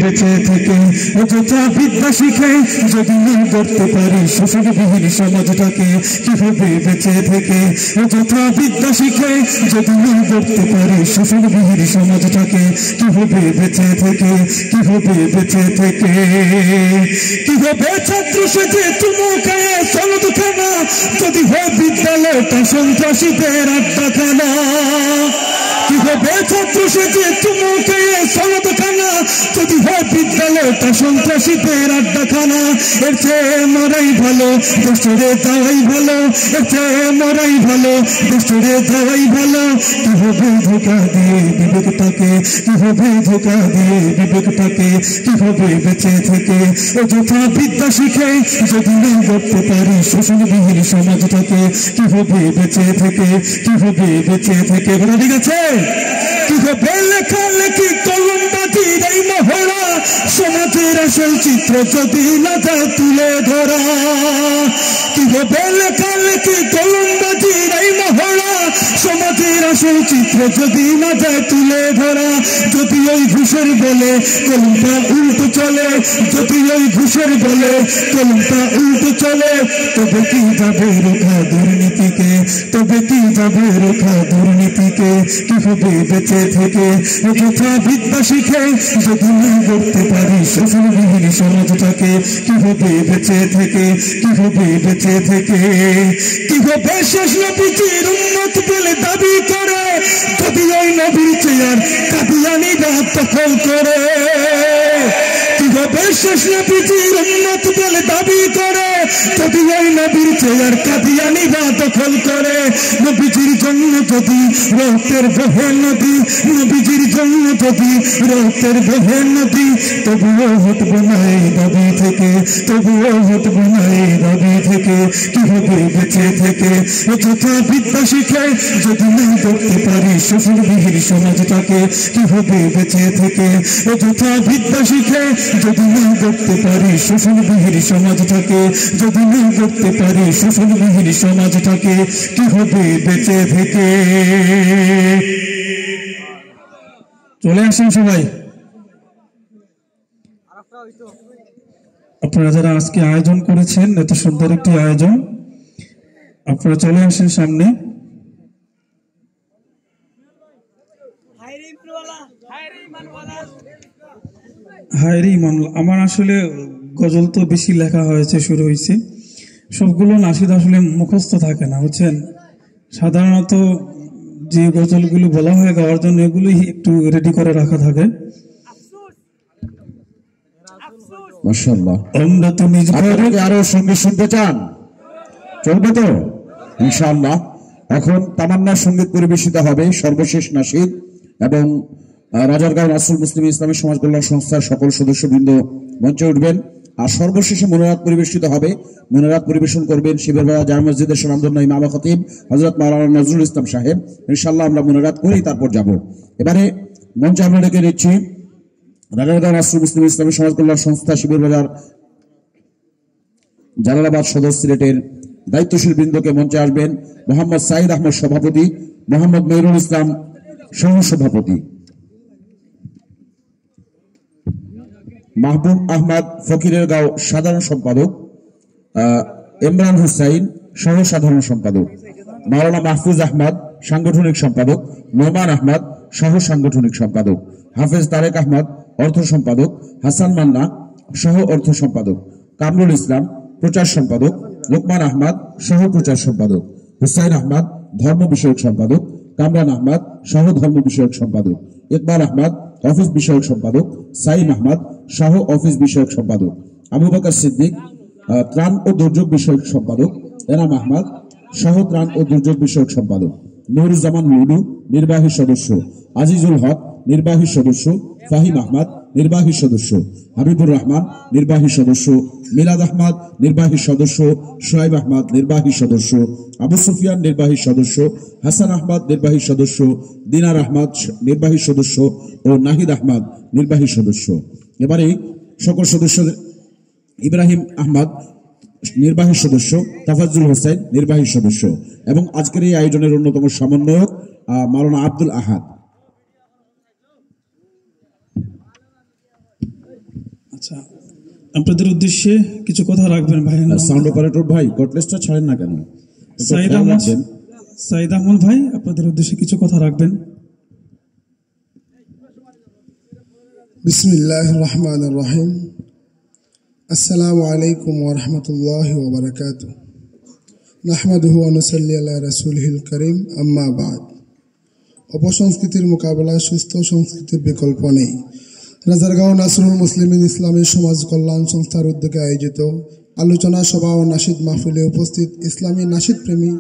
বেঁচে থেকে অযথা বিদ্যা শিখে যদি না করতে পারি শোষণবিহীন সমাজটাকে, কিভাবে বেঁচে থেকে অযথা বিদ্যা শিখে যদি না করতে পারি শোষণবিহীন সমাজটাকে, কিভাবে বেঁচে থেকে, কিভাবে বেঁচে থেকে, কিভাবে ছাত্র সেজে চুমুখায় সনদখানা যদি হয় বিদ্যালয়টা সন্ত্রাসীদের আড্ডাখানা, কিভাবে ছাত্র সেজে চুমুখায় সনদখানা যদি হয় বিদ্যালয়টা সন্ত্রাসীদের আড্ডাখানা। এর চেয়ে মরাই ভালো, দেশে যাওয়াই ভালো, এর চেয়ে মরাই ভালো, দেশে যাওয়াই ভালো। কিভাবে ধোঁকা দিয়ে বিবেকটাকে, কিভাবে ধোঁকা দিয়ে বিবেকটাকে, কিভাবে বেঁচে থেকে অযথা বিদ্যা শিখে যদি না করতে পারি শোষণবিহীন সমাজটাকে, কিভাবে বেঁচে থেকে, কিভাবে বেঁচে থেকে। বলা ঠিক আছে? কিভাবে লেখালেখি কলমবাজির এই মহড়া সমাজের আসল চিত্র যদি না যায় তুলে ধরা, কিভাবে লেখালেখি কলমবাজির এই মহড়া সমাজের আসল চিত্র যদি না যায় তুলে ধরা। যদি ওই ঘুষের বলে কলমটা উল্টো চলে, যদি ওই ঘুষের বলে কলমটা উল্টো চলে, তবে কি যাবে রোখা দুর্নীতিকে, তবে কি যাবে রোখা দুর্নীতিকে। কিভাবে বেঁচে থেকে অযথা বিদ্যা শিখে যদি না করতে পারি শোষণবিহীন সমাজটাকে, কিভাবে বেঁচে থেকে, কিভাবে বেঁচে থেকে। কিভাবে শেষ নবীজির উম্মত বলে দাবি করে যদি ওই নবীর চেয়ার কাদিয়ানীরা দখল করে, কিভাবে শেষ নবীজির উম্মত বলে দাবি করে যদি ওই নবীর চেয়ার কাদিয়ানীরা দখল করে। নবীজির জন্য যদি রক্তের বহে নদী, নবীজির জন্য যদি রক্তের বহে নদী, তবুও হটবো না এই দাবি থেকে, তবুও হটবো না এই দাবি থেকে। কিভাবে বেঁচে থেকে অযথা বিদ্যা শিখে যদি না করতে পারি শোষণবিহীন সমাজটাকে, কিভাবে বেঁচে থেকে অযথা বিদ্যা শিখে যদি না করতে পারি শোষণবিহীন সমাজটাকে, যদি না করতে পারি শোষণবিহীন সমাজটাকে, কিভাবে বেঁচে থেকে। চলে আসেন সবাই, আপনারা যারা আজকে আয়োজন করেছেন, এত সুন্দর একটি আয়োজন, আপনারা চলে আসেন সামনে। হায়রে ইমান, আমার আসলে গজল তো বেশি লেখা হয়েছে, শুরু হয়েছে, সবগুলো নাশিদ আসলে মুখস্থ থাকে না, বুঝছেন। সাধারণত যে গজলগুলো বলা হয় গাওয়ার জন্য এগুলোই একটু রেডি করে রাখা থাকে। মাশাআল্লাহ। আমরা তো নিজ ঘরে আরো সঙ্গীত শুনতে চান? চলবে তো ইনশাআল্লাহ। এখন তামান্না সঙ্গীত পরিবেশিত হবে, সর্বশেষ নাশিদ এবং রাজারগাঁও রাসূল মুসলিম ইসলামী সমাজ কল্যাণ সংস্থার সকল সদস্যবৃন্দ মঞ্চে উঠবেন। আর সর্বশেষে মুনারাত পরিবেশিত হবে। মুনারাত পরিবেশন করবেন শিবেরবাড়া জামে মসজিদের সুনামধন্য ইমাম খতিব হযরত মাওলানা নজরুল ইসলাম সাহেব। ইনশাআল্লাহ আমরা মুনারাত করেই তারপর যাব। এবারে মঞ্চে আমরা ডেকে নিচ্ছি রাজারগাঁও রাসূল মুসলিম ইসলামী সমাজ কল্যাণ সংস্থা শিবেরবাজার জালালাবাদ সদর সিলেটের দায়িত্বশীল বৃন্দকে মঞ্চে আসবেন মোহাম্মদ সাইদ আহমদ সভাপতি, মোহাম্মদ মেহরুল ইসলাম সহ সভাপতি, মাহবুব আহমদ ফকিরের গাঁও সাধারণ সম্পাদক, ইমরান হুসাইন সহ সাধারণ সম্পাদক, মাওলানা মাহফুজ আহমদ সাংগঠনিক সম্পাদক, নোমান আহমদ সহ সাংগঠনিক সম্পাদক, হাফেজ তারেক আহমদ অর্থ সম্পাদক, হাসান মান্না সহ অর্থ সম্পাদক, কামরুল ইসলাম প্রচার সম্পাদক, লোকমান আহমদ সহ প্রচার সম্পাদক, হুসাইন আহমদ ধর্ম বিষয়ক সম্পাদক, কামরান আহমদ সহ ধর্ম বিষয়ক সম্পাদক, ইকবাল আহমদ অফিস বিষয়ক সম্পাদক, সাইম আহমদ সহ অফিস বিষয়ক সম্পাদক, আবু বকর সিদ্দিক ত্রাণ ও দুর্যোগ বিষয়ক সম্পাদক, এনাম আহমদ সহ ত্রাণ ও দুর্যোগ বিষয়ক সম্পাদক, নুরুজ্জামান লুডু নির্বাহী সদস্য, আজিজুল হক নির্বাহী সদস্য, ফাহিম আহমদ নির্বাহী সদস্য, হাবিবুর রহমান নির্বাহী সদস্য, মিলাদ আহমদ নির্বাহী সদস্য, সোহাইব আহমদ নির্বাহী সদস্য, আবু সুফিয়ান নির্বাহী সদস্য, হাসান আহমদ নির্বাহী সদস্য, দিনার আহমদ নির্বাহী সদস্য ও নাহিদ আহমদ নির্বাহী সদস্য। এবারে সকল সদস্যদের ইব্রাহিম আহমদ নির্বাহী সদস্য, তাফাজ্জুল হোসেন নির্বাহী সদস্য এবং আজকের এই আয়োজনের অন্যতম সমন্বয়ক মাওলানা আব্দুল আহাদ। আচ্ছা, আপনাদের উদ্দেশ্যে কিছু কথা রাখবেন ভাই। সাউন্ড অপারেটর ভাই কটলেসটা ছাড়েন না কেন? সাইদ আহমদ ভাই আপনাদের উদ্দেশ্যে কিছু কথা রাখবেন। বিসমিল্লাহির রহমানির রহিম। আসসালামু আলাইকুম ওয়া রাহমাতুল্লাহি ওয়া বারাকাতুহু। নাহমাদুহু ওয়া নুসাল্লি আলা রাসূলিহিল কারীম, আম্মা বা'দ। অপসংস্কৃতির মোকাবেলায় সুস্থ সংস্কৃতির বিকল্প নেই। রাজারগাঁও নাসরুল মুসলিমিন ইসলামী সমাজ কল্যাণ সংস্থার উদ্যোগে আয়োজিত আলোচনা সভা ও নাশিদ মাহফিলে উপস্থিত ইসলামী নাশিদ প্রেমী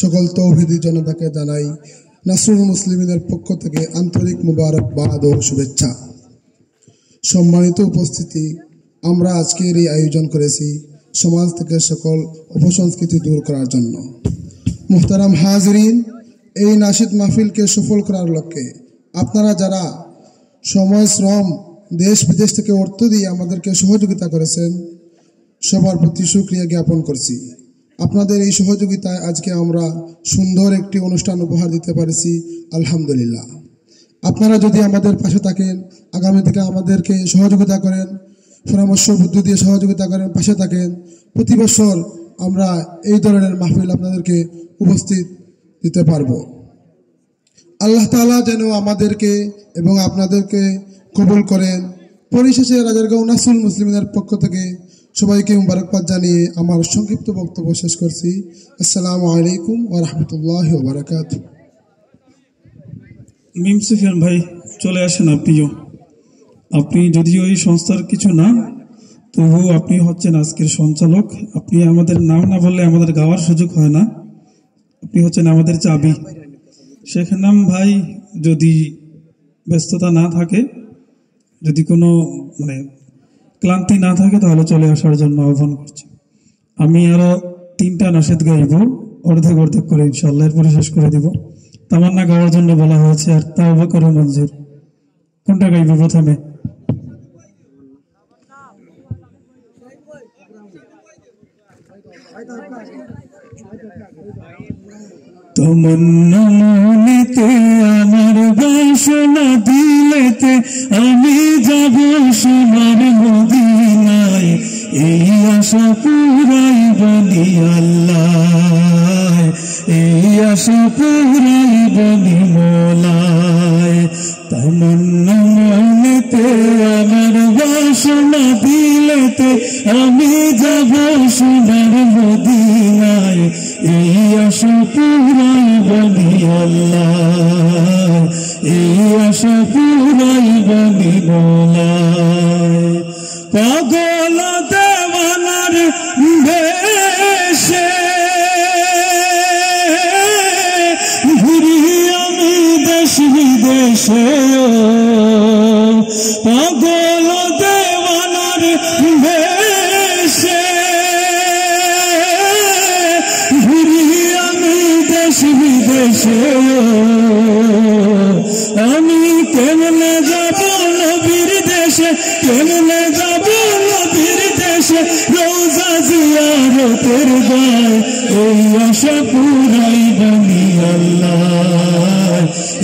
সকল তৌহিদি জনতাকে জানাই নাসরুল মুসলিমিনের পক্ষ থেকে আন্তরিক মুবারকবাদ ও শুভেচ্ছা। সম্মানিত উপস্থিতি, আমরা আজকের এই আয়োজন করেছি সমাজ থেকে সকল অপসংস্কৃতি দূর করার জন্য। মুহতারাম হাজরিন, এই নাশিদ মাহফিলকে সফল করার লক্ষ্যে আপনারা যারা সময়, শ্রম, দেশ বিদেশ থেকে অর্থ দিয়ে আমাদেরকে সহযোগিতা করেছেন, সবার প্রতি শুকরিয়া জ্ঞাপন করছি। আপনাদের এই সহযোগিতায় আজকে আমরা সুন্দর একটি অনুষ্ঠান উপহার দিতে পেরেছি, আলহামদুলিল্লাহ। আপনারা যদি আমাদের পাশে থাকেন, আগামী থেকে আমাদেরকে সহযোগিতা করেন, পরামর্শ বুদ্ধি দিয়ে সহযোগিতা করেন, পাশে থাকেন, প্রতি বছর আমরা এই ধরনের মাহফিল আপনাদেরকে উপস্থিত দিতে পারবো। আল্লাহ তাআলা যেন আমাদেরকে এবং আপনাদেরকে কবুল করেন। পরিশেষে রাজারগাঁও নাসরুল মুসলিমিনের পক্ষ থেকে সবাইকে মুবারকবাদ জানিয়ে আমার সংক্ষিপ্ত বক্তব্য শেষ করছি। আসসালামু আলাইকুম ওয়া রাহমাতুল্লাহি ওয়া বারাকাতুহু। মিম সুফিয়ান ভাই চলে আসেন। আপনি যদিও এই সংস্থার কিছু না, তবু আপনি হচ্ছেন আজকের সঞ্চালক। আপনি আমাদের নাম না বললে আমাদের গাওয়ার সুযোগ হয় না। আপনি হচ্ছেন আমাদের চাবি। শেখ নাম ভাই যদি ব্যস্ততা না থাকে, যদি কোনো ক্লান্তি না থাকে, তাহলে চলে আসার জন্য আহ্বান করছি। আমি আরো 3টা নাশিদ গাইব, অর্ধেক অর্ধেক করে ইনশাআল্লাহ, এরপরে শেষ করে দিব। তামান্না গাওয়ার জন্য বলা হয়েছে, আর তাওবা করো মঞ্জুর। কোনটা গাইব প্রথমে? তমন্না মনেতে আমার বাসনা দিলেতে, আমি যাব সোনার মদিনায়, এই আশা পুরাই বলি আল্লাহ, এই আশা পুরাই বলি মোলায়। তমন্না মনেতে আমার বাসনা দিলেতে, আমি যাব সোনার মদিনায়, এই আশা পুরাই বলি আল্লাহ, এই আশা পুরাই বলি মোলায়। পাগল দেওয়ানার বেশে ঘুরি আমি দেশ বিদেশে, পাগল দেওয়ানার বেশে ঘুরি আমি দেশ বিদেশে, আমি কেমনে যাব নবীর দেশে, কেমনে যাব নবীর দেশে, রোজা জিয়ারতের গায়, এই আশা পুরাই বলি আল্লাহ,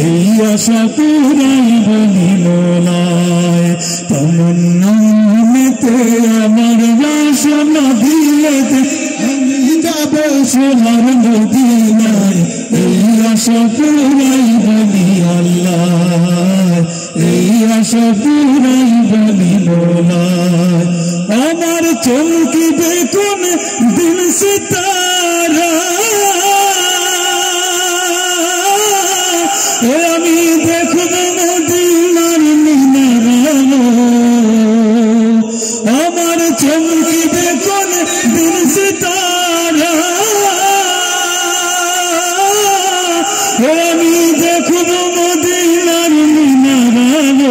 এই আশা পুরাই বলি মোলায়। তমন্না মনেতে আমার বাসনা দিলেতে, আমি যাব সোনার মদিনায়, এই আশা পুরাই বলি আল্লাহ, এই আশা পুরাই বলি মোলায়। আমার চমকিবে কোন দিন সিতা